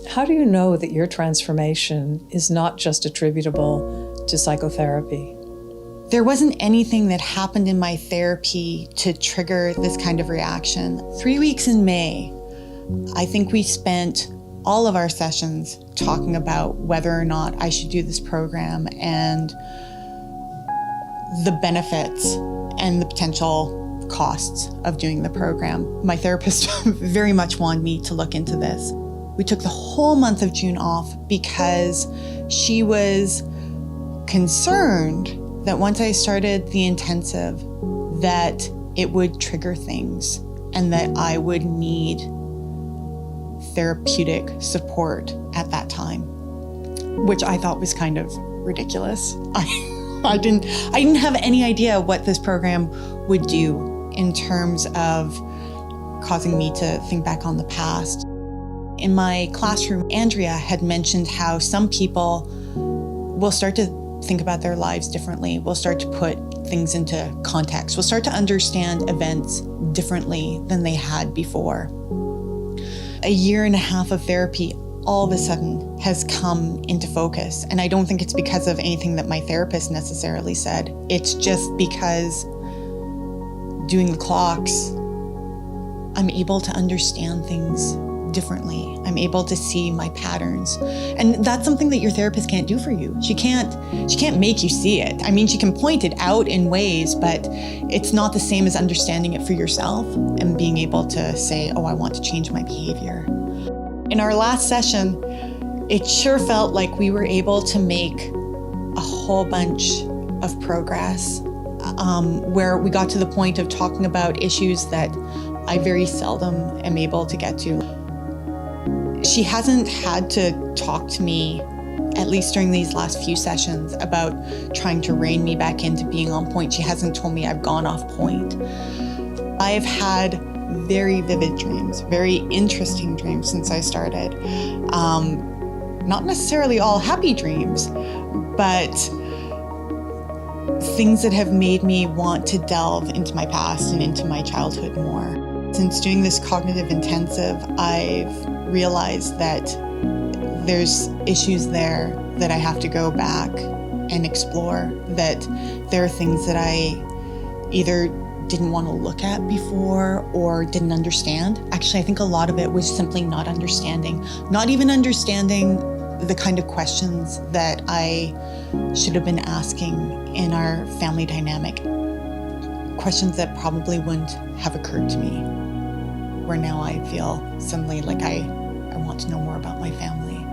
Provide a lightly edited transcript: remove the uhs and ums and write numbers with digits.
How do you know that your transformation is not just attributable to psychotherapy? There wasn't anything that happened in my therapy to trigger this kind of reaction. 3 weeks in May, I think we spent all of our sessions talking about whether or not I should do this program and the benefits and the potential costs of doing the program. My therapist very much wanted me to look into this. We took the whole month of June off because she was concerned that once I started the intensive, that it would trigger things and that I would need therapeutic support at that time, which I thought was kind of ridiculous. I didn't have any idea what this program would do in terms of causing me to think back on the past. In my classroom, Andrea had mentioned how some people will start to think about their lives differently. We'll start to put things into context. We'll start to understand events differently than they had before. A year and a half of therapy all of a sudden has come into focus. And I don't think it's because of anything that my therapist necessarily said. It's just because doing the clocks, I'm able to understand things differently. I'm able to see my patterns. And that's something that your therapist can't do for you. She can't make you see it. I mean, she can point it out in ways, but it's not the same as understanding it for yourself and being able to say, oh, I want to change my behavior. In our last session, it sure felt like we were able to make a whole bunch of progress, where we got to the point of talking about issues that I very seldom am able to get to. She hasn't had to talk to me, at least during these last few sessions, about trying to rein me back into being on point. She hasn't told me I've gone off point. I've had very vivid dreams, very interesting dreams since I started. Not necessarily all happy dreams, but things that have made me want to delve into my past and into my childhood more. Since doing this cognitive intensive, I've realized that there's issues there that I have to go back and explore, that there are things that I either didn't want to look at before or didn't understand. Actually, I think a lot of it was simply not understanding, not even understanding the kind of questions that I should have been asking in our family dynamic. Questions that probably wouldn't have occurred to me, where now I feel suddenly like I want to know more about my family.